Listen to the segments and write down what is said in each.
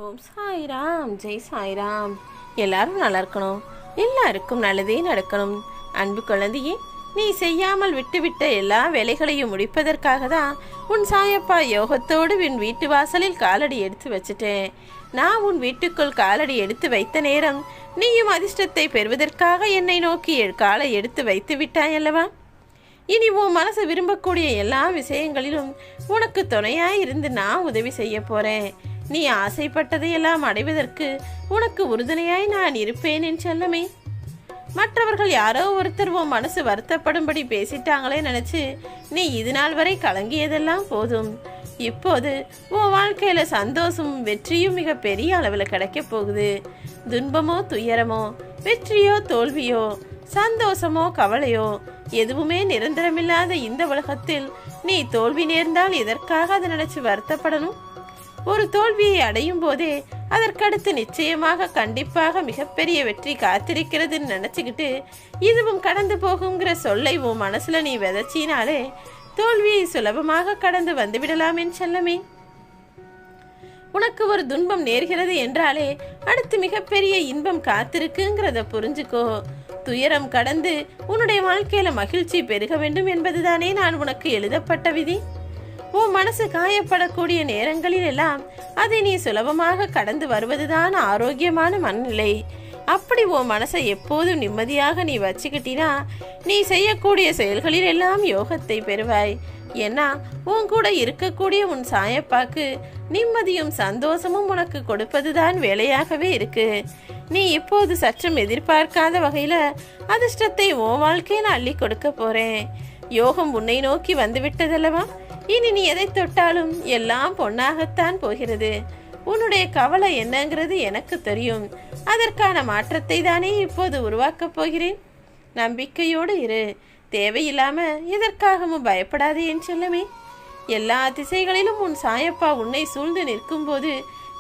ஓம் சாய்ராம், ஜெய் சாய்ராம். எல்லாரும் நல்லா இருக்கணும், எல்லாருக்கும் நல்லதே நடக்கணும். அன்பு குழந்தையே, நீ செய்யாமல் விட்டுவிட்ட எல்லா வேலைகளையும் முடிப்பதற்காக தான் உன் சாயப்பா யோகத்தோடு உன் வீட்டு வாசலில் காலடி எடுத்து வச்சுட்டேன். நான் உன் வீட்டுக்குள் காலடி எடுத்து வைத்த நேரம் நீயும் அதிர்ஷ்டத்தை பெறுவதற்காக என்னை நோக்கி காலை எடுத்து வைத்து விட்டாய் அல்லவா? இனி உன் மனசு விரும்பக்கூடிய எல்லா விஷயங்களிலும் உனக்கு துணையாய் இருந்து நான் உதவி செய்ய போறேன். நீ ஆசைப்பட்டதையெல்லாம் அடைவதற்கு உனக்கு உறுதுணையாய் நான் இருப்பேன் என் செல்லமே. மற்றவர்கள் யாரோ ஒருத்தர் உன் மனசு வருத்தப்படும்படி பேசிட்டாங்களே நினைச்சு நீ இது நாள் வரை கலங்கியதெல்லாம் போதும். இப்போது உன் வாழ்க்கையில சந்தோஷமும் வெற்றியும் மிக பெரிய அளவில் கிடைக்க போகுது. துன்பமோ துயரமோ, வெற்றியோ தோல்வியோ, சந்தோஷமோ கவலையோ, எதுவுமே நிரந்தரமில்லாத இந்த உலகத்தில் நீ தோல்வி நேர்ந்தால் எதற்காக அதை நினைச்சு வருத்தப்படணும்? ஒரு தோல்வியை அடையும் போதே அதற்கடுத்து நிச்சயமாக கண்டிப்பாக மிகப்பெரிய வெற்றி காத்திருக்கிறதுன்னு நினைச்சுக்கிட்டு இதுவும் கடந்து போகுங்கிற சொல்லை உன் மனசுல நீ விதைச்சினாலே தோல்வியை சுலபமாக கடந்து வந்துவிடலாம் என் செல்லமே. உனக்கு ஒரு துன்பம் நேர்கிறது என்றாலே அடுத்து மிகப்பெரிய இன்பம் காத்திருக்குங்கிறத புரிஞ்சுக்கோ. துயரம் கடந்து உன்னுடைய வாழ்க்கையில மகிழ்ச்சி பெருக வேண்டும் என்பதுதானே நான் உனக்கு எழுதப்பட்ட விதி. உன் மனசு காயப்படக்கூடிய நேரங்களில் எல்லாம் அதை நீ சுலபமாக கடந்து வருவதுதான் ஆரோக்கியமான மனநிலை. அப்படி உன் மனசை எப்போதும் நிம்மதியாக நீ வச்சுக்கிட்டினா நீ செய்யக்கூடிய செயல்களில் எல்லாம் யோகத்தை பெறுவாய். ஏன்னா உன் கூட இருக்கக்கூடிய உன் சாயப்பாக்கு நிம்மதியும் சந்தோஷமும் உனக்கு கொடுப்பதுதான் வேலையாகவே இருக்கு. நீ இப்போது சற்றும் எதிர்பார்க்காத வகையில அதிர்ஷ்டத்தை உன் வாழ்க்கையில அள்ளி கொடுக்க போறேன். யோகம் உன்னை நோக்கி வந்து விட்டதல்லவா? இனி நீ எதை தொட்டாலும் எல்லாம் பொன்னாகத்தான் போகிறது. உன்னுடைய கவலை என்னங்கிறது எனக்கு தெரியும். அதற்கான மாற்றத்தை தானே இப்போது உருவாக்கப் போகிறேன். நம்பிக்கையோடு இரு. தேவையில்லாம எதற்காகவும் பயப்படாதே என் செல்லமே. எல்லா திசைகளிலும் உன் சாயப்பா உன்னை சூழ்ந்து நிற்கும் போது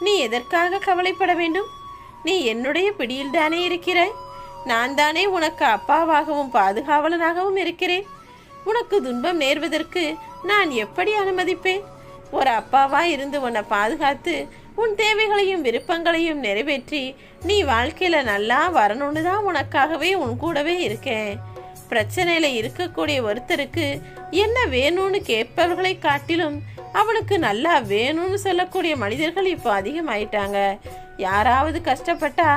நீ எதற்காக கவலைப்பட வேண்டும்? நீ என்னுடைய பிடியில் தானே இருக்கிறாய். நான் தானே உனக்கு அப்பாவாகவும் பாதுகாவலனாகவும் இருக்கிறேன். உனக்கு துன்பம் நேர்வதற்கு நான் எப்படி அனுமதிப்பேன்? ஒரு அப்பாவா இருந்து உன்னை பாதுகாத்து உன் தேவைகளையும் விருப்பங்களையும் நிறைவேற்றி நீ வாழ்க்கையில நல்லா வரணும்னு தான் உனக்காகவே உன் கூடவே இருக்கேன். பிரச்சனையில இருக்கக்கூடிய ஒருத்தருக்கு என்ன வேணும்னு கேட்பவர்களை காட்டிலும் அவனுக்கு நல்லா வேணும்னு சொல்லக்கூடிய மனிதர்கள் இப்போ அதிகமாயிட்டாங்க. யாராவது கஷ்டப்பட்டா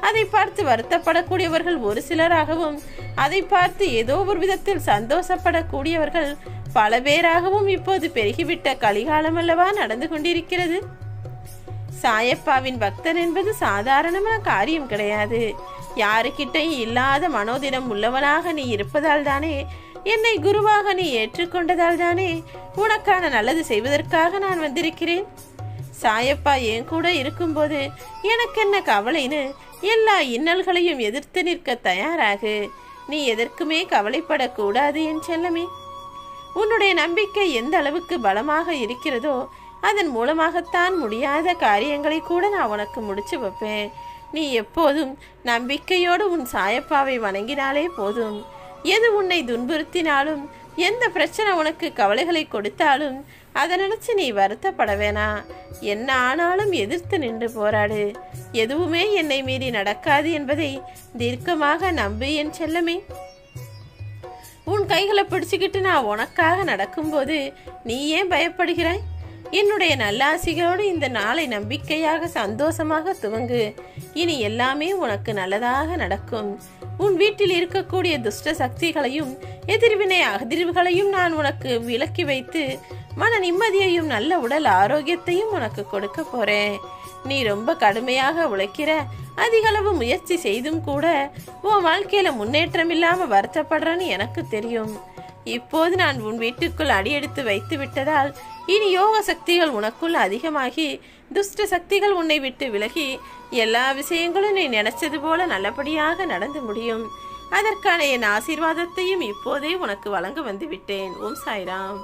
அதை பார்த்து வருத்தப்படக்கூடியவர்கள் ஒரு சிலராகவும், அதை பார்த்து ஏதோ ஒரு விதத்தில் சந்தோஷப்படக்கூடியவர்கள் பல பேராகவும் இப்போது பெருகிவிட்ட கலிகாலம் அல்லவா நடந்து கொண்டிருக்கிறது. சாயப்பாவின் பக்தன் என்பது சாதாரணமான காரியம் கிடையாது. யாருக்கிட்டையும் இல்லாத மனோதினம் உள்ளவனாக நீ இருப்பதால் தானே, என்னை குருவாக நீ ஏற்றுக்கொண்டதால் தானே உனக்கான நல்லது செய்வதற்காக நான் வந்திருக்கிறேன். சாயப்பா என் கூட இருக்கும்போது எனக்கு என்ன கவலைன்னு எல்லா இன்னல்களையும் எதிர்த்து நிற்க தயாராகு. நீ எதற்குமே கவலைப்படக்கூடாது என் செல்லமே. உன்னுடைய நம்பிக்கை எந்த அளவுக்கு பலமாக இருக்கிறதோ அதன் மூலமாகத்தான் முடியாத காரியங்களை கூட நான் உனக்கு முடிச்சு வைப்பேன். நீ எப்போதும் நம்பிக்கையோடு உன் சாயப்பாவை வணங்கினாலே போதும். எது உன்னை துன்புறுத்தினாலும், எந்த பிரச்சனை உனக்கு கவலைகளை கொடுத்தாலும் அதை நினைச்சு நீ வருத்தப்பட வேணாம். என்ன ஆனாலும் எதிர்த்து நின்று போராடு. எதுவுமே என்னை மீறி நடக்காது என்பதை தீர்க்கமாக நம்பு என் செல்லமே. உன் கைகளை பிடிச்சுக்கிட்டு நான் உனக்காக நடக்கும்போது நீ ஏன் பயப்படுகிறாய்? என்னுடைய நல்லாசிகளோடு இந்த நாளை நம்பிக்கையாக சந்தோஷமாக துவங்கு. இனி எல்லாமே உனக்கு நல்லதாக நடக்கும். உன் வீட்டில் இருக்கக்கூடிய துஷ்ட சக்திகளையும் எதிர்வினை அதிர்வுகளையும் நான் உனக்கு விலக்கி வைத்து மன நிம்மதியையும் நல்ல உடல் ஆரோக்கியத்தையும் உனக்கு கொடுக்க போறேன். நீ ரொம்ப கடுமையாக உழைக்கிற, அதிகளவு முயற்சி செய்தும் கூட உன் வாழ்க்கையில முன்னேற்றம் இல்லாம வருத்தப்படுறன்னு எனக்கு தெரியும். இப்போது நான் உன் வீட்டுக்குள் அடியெடுத்து வைத்து விட்டதால் இனி யோக சக்திகள் உனக்குள் அதிகமாகி துஷ்ட சக்திகள் உன்னை விட்டு விலகி எல்லா விஷயங்களும் நீ நினைச்சது போல நல்லபடியாக நடந்து முடியும். அதற்கான என் ஆசீர்வாதத்தையும் இப்போதே உனக்கு வழங்க வந்து விட்டேன். ஓம் சாய்ராம்.